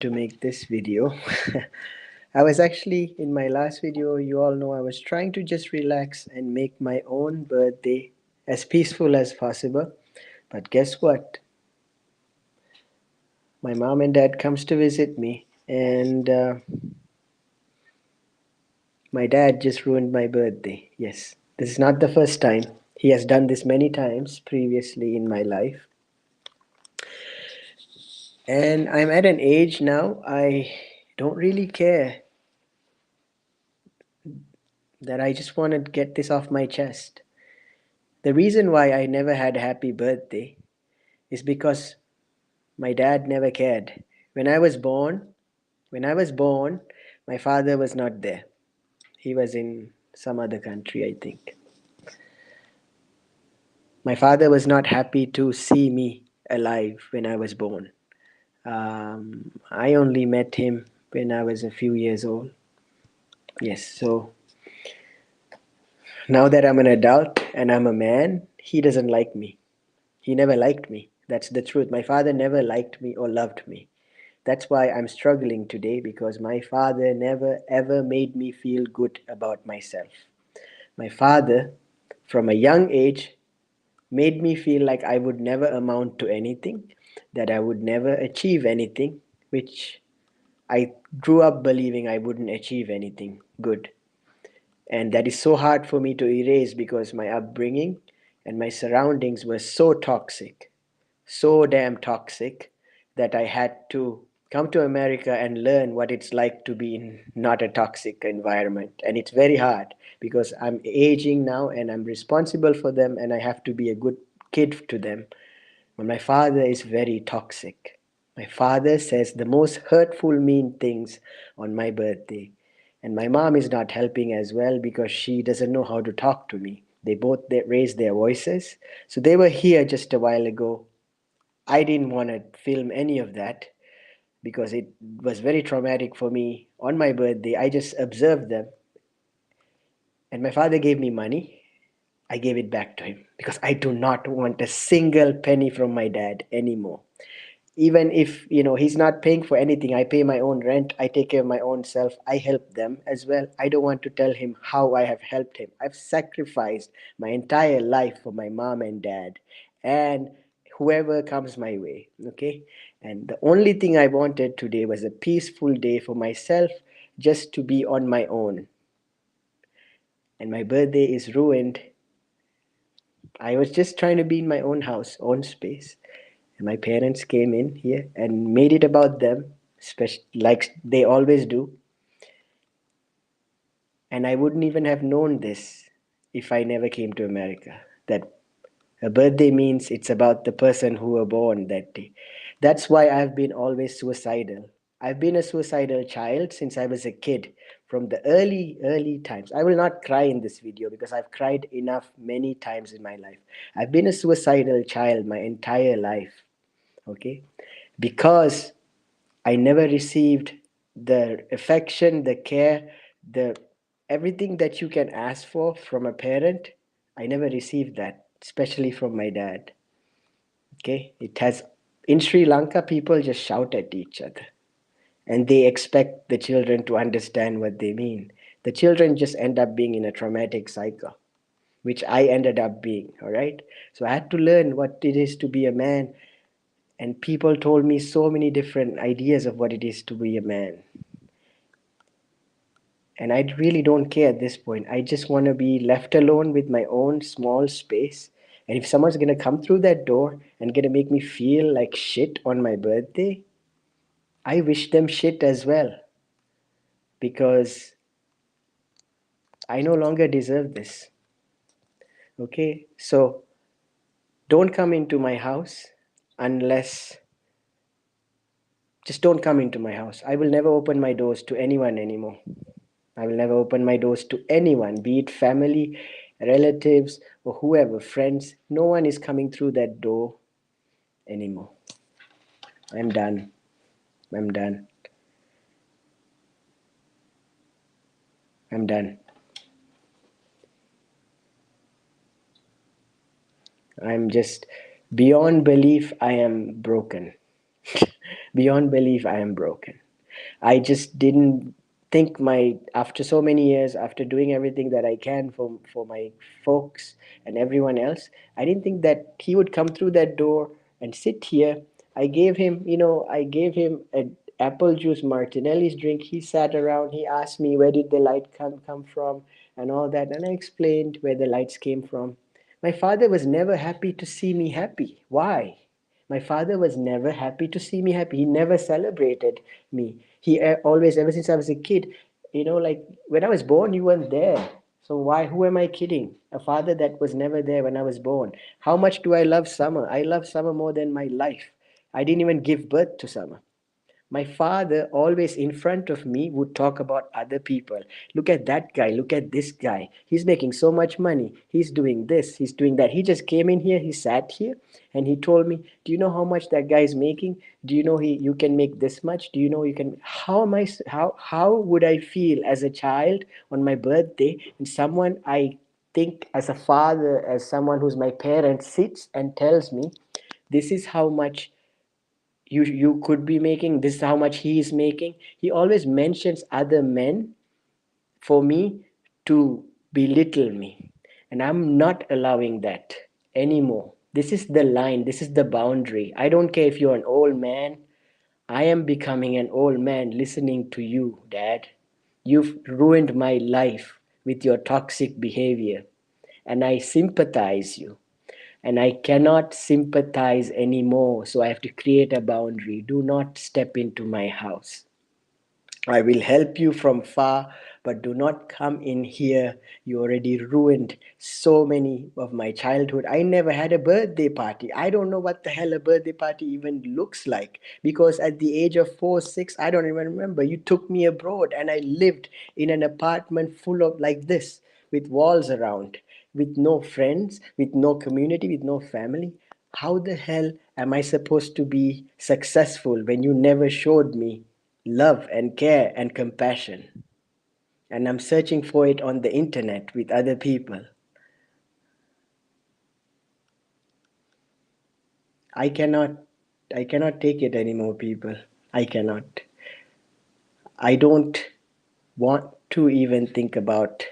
to make this video. I was actually in my last video, you all know I was trying to just relax and make my own birthday as peaceful as possible. But guess what? My mom and dad comes to visit me, and my dad just ruined my birthday. Yes, this is not the first time. He has done this many times previously in my life. And I'm at an age now, I don't really care, that I just want to get this off my chest. The reason why I never had a happy birthday is because my dad never cared. When I was born, when I was born, my father was not there. He was in some other country, I think. My father was not happy to see me alive when I was born. I only met him when I was a few years old. Yes, so now that I'm an adult and I'm a man, he doesn't like me. He never liked me. That's the truth. My father never liked me or loved me. That's why I'm struggling today, because my father never ever made me feel good about myself. My father, from a young age, made me feel like I would never amount to anything, that I would never achieve anything, which I grew up believing I wouldn't achieve anything good. And that is so hard for me to erase, because my upbringing and my surroundings were so toxic, so damn toxic, that I had to come to America and learn what it's like to be in not a toxic environment. And it's very hard, because I'm aging now and I'm responsible for them and I have to be a good kid to them. But my father is very toxic. My father says the most hurtful, mean things on my birthday. And my mom is not helping as well, because she doesn't know how to talk to me. They raise their voices. So they were here just a while ago. I didn't want to film any of that, because it was very traumatic for me. On my birthday, I just observed them. And my father gave me money. I gave it back to him, because I do not want a single penny from my dad anymore. Even if he's not paying for anything, I pay my own rent, I take care of my own self, I help them as well. I don't want to tell him how I have helped him. I've sacrificed my entire life for my mom and dad and whoever comes my way. Okay, and the only thing I wanted today was a peaceful day for myself, just to be on my own. And my birthday is ruined. I was just trying to be in my own house, own space. And my parents came in here and made it about them, like they always do. And I wouldn't even have known this if I never came to America. That a birthday means it's about the person who were born that day. That's why I've been always suicidal. I've been a suicidal child since I was a kid, from the early times. I will not cry in this video, because I've cried enough many times in my life. I've been a suicidal child my entire life. Okay, because I never received the affection, the care, the everything that you can ask for from a parent. I never received that, especially from my dad. Okay, it has in Sri Lanka, people just shout at each other and they expect the children to understand what they mean. The children just end up being in a traumatic cycle, which I ended up being. All right, so I had to learn what it is to be a man, and people told me so many different ideas of what it is to be a man. And I really don't care at this point. I just want to be left alone with my own small space. And if someone's going to come through that door and going to make me feel like shit on my birthday, I wish them shit as well, because I no longer deserve this. Okay? So don't come into my house unless, just don't come into my house. I will never open my doors to anyone anymore. I will never open my doors to anyone, be it family, relatives, or whoever, friends. No one is coming through that door anymore. I'm done. I'm done. I'm done. I'm just beyond belief. I am broken. Beyond belief, I am broken. I just didn't think my after so many years, after doing everything that I can for my folks and everyone else, I didn't think that he would come through that door and sit here. I gave him an apple juice Martinelli's drink. He sat around, he asked me where did the light come from and all that, and I explained where the lights came from. My father was never happy to see me happy. Why? My father was never happy to see me happy. He never celebrated me. He always, ever since I was a kid, like when I was born, you weren't there. So why, who am I kidding? A father that was never there when I was born. How much do I love summer? I love summer more than my life. I didn't even give birth to summer. My father always in front of me would talk about other people. Look at that guy, look at this guy, he's making so much money, he's doing this, he's doing that. He just came in here, he sat here, and he told me, do you know how much that guy is making? Do you know you can make this much? Do you know you can? How would I feel as a child on my birthday, and someone I think as a father, as someone who's my parent, sits and tells me this is how much you could be making, this is how much he is making. He always mentions other men for me to belittle me, and I'm not allowing that anymore. This is the line, this is the boundary. I don't care if you're an old man. I am becoming an old man listening to you, Dad. You've ruined my life with your toxic behavior, and I sympathize you, and I cannot sympathize anymore. So I have to create a boundary. Do not step into my house. I will help you from far, but do not come in here. You already ruined so many of my childhood. I never had a birthday party. I don't know what the hell a birthday party even looks like, because at the age of 4, 6, I don't even remember. You took me abroad and I lived in an apartment full of like this, with walls around, with no friends, with no community, with no family. How the hell am I supposed to be successful when you never showed me love and care and compassion? And I'm searching for it on the internet with other people. I cannot I cannot take it anymore, people. I cannot. I don't want to even think about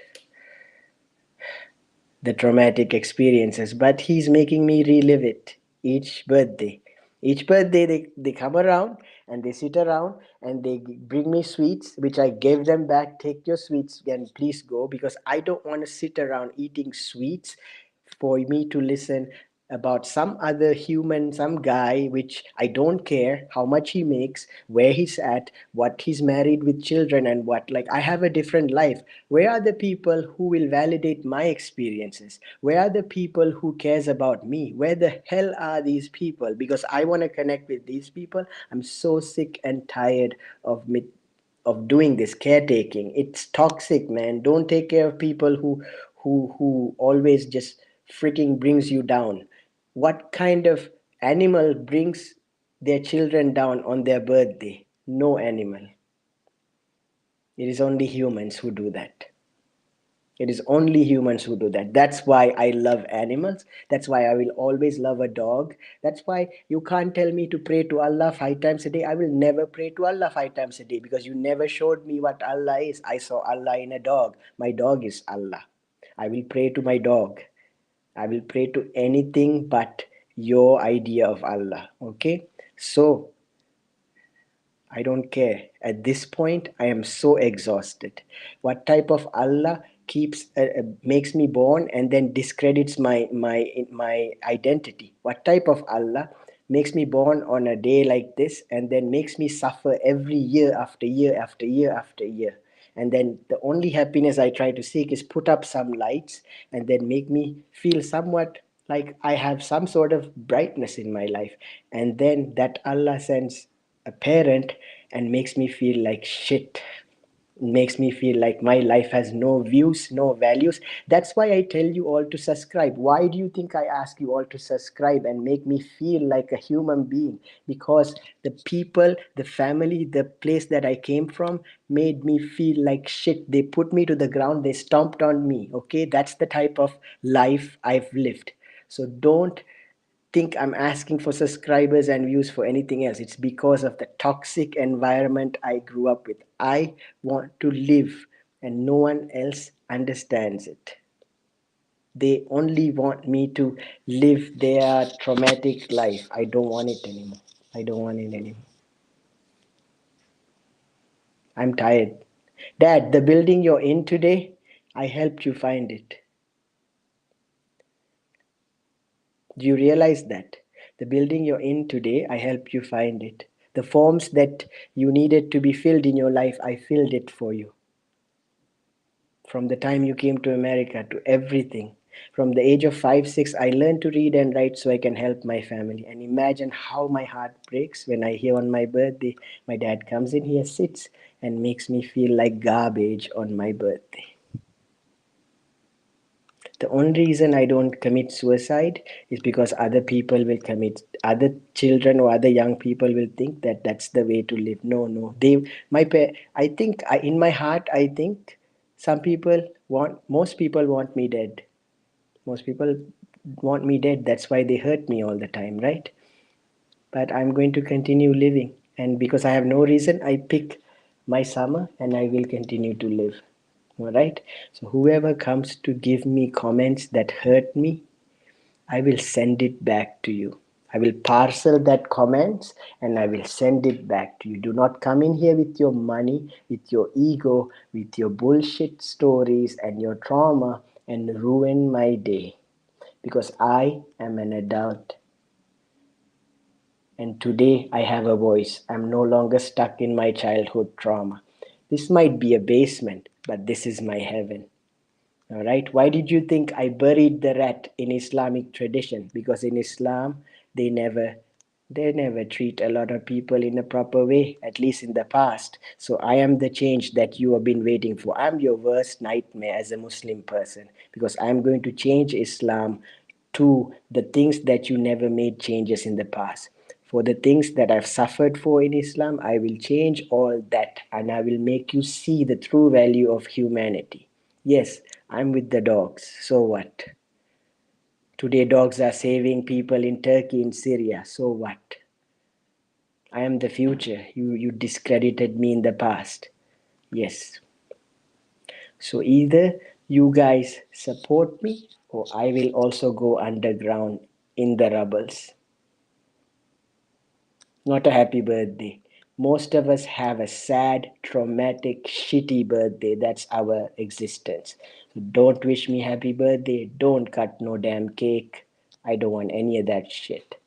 the traumatic experiences, but he's making me relive it each birthday. Each birthday, they come around and they sit around and they bring me sweets, which I gave them back. Take your sweets and please go, because I don't want to sit around eating sweets for me to listen about some other human, some guy, which I don't care how much he makes, where he's at, what he's married with children, and what. Like, I have a different life. Where are the people who will validate my experiences? Where are the people who cares about me? Where the hell are these people? Because I want to connect with these people. I'm so sick and tired of me doing this caretaking. It's toxic, man. Don't take care of people who always just freaking brings you down. What kind of animal brings their children down on their birthday? No animal. It is only humans who do that. It is only humans who do that. That's why I love animals. That's why I will always love a dog. That's why you can't tell me to pray to Allah 5 times a day. I will never pray to Allah 5 times a day, because you never showed me what Allah is. I saw Allah in a dog. My dog is Allah. I will pray to my dog. I will pray to anything but your idea of Allah. Okay? So I don't care. At this point, I am so exhausted. What type of Allah makes me born and then discredits my identity? What type of Allah makes me born on a day like this and then makes me suffer every year after year after year after year? And then the only happiness I try to seek is put up some lights and then make me feel somewhat like I have some sort of brightness in my life. And then that Allah sends a parent and makes me feel like shit, makes me feel like my life has no views, no values. That's why I tell you all to subscribe. Why do you think I ask you all to subscribe and make me feel like a human being? Because the people, the family, the place that I came from made me feel like shit. They put me to the ground, they stomped on me. Okay, that's the type of life I've lived. So don't think I'm asking for subscribers and views for anything else. It's because of the toxic environment I grew up with. I want to live, and no one else understands it. They only want me to live their traumatic life. I don't want it anymore. I don't want it anymore. I'm tired. Dad, the building you're in today, I helped you find it. Do you realize that? The building you're in today, I helped you find it. The forms that you needed to be filled in your life, I filled it for you. From the time you came to America to everything. From the age of 5, 6, I learned to read and write so I can help my family. And imagine how my heart breaks when I hear on my birthday, my dad comes in here, sits, and makes me feel like garbage on my birthday. The only reason I don't commit suicide is because other people will commit, other children or other young people will think that that's the way to live. No, I think, in my heart, I think most people want me dead. Most people want me dead. That's why they hurt me all the time, right? But I'm going to continue living. And because I have no reason, I pick my summer and I will continue to live. All right? So, whoever comes to give me comments that hurt me, I will send it back to you. I will parcel that comments and I will send it back to you. Do not come in here with your money, with your ego, with your bullshit stories and your trauma and ruin my day. Because I am an adult and today I have a voice. I'm no longer stuck in my childhood trauma. This might be a basement, but this is my heaven. All right. Why did you think I buried the rat in Islamic tradition? Because in Islam, they never they never treat a lot of people in a proper way, at least in the past. So I am the change that you have been waiting for. I'm your worst nightmare as a Muslim person because I'm going to change Islam to the things that you never made changes in the past. For the things that I've suffered for in Islam, I will change all that and I will make you see the true value of humanity. Yes, I'm with the dogs. So what? Today, dogs are saving people in Turkey, in Syria. So what? I am the future. You discredited me in the past. Yes. So either you guys support me or I will also go underground in the rubbles. Not a happy birthday. Most of us have a sad, traumatic, shitty birthday. That's our existence. So don't wish me happy birthday. Don't cut no damn cake. I don't want any of that shit.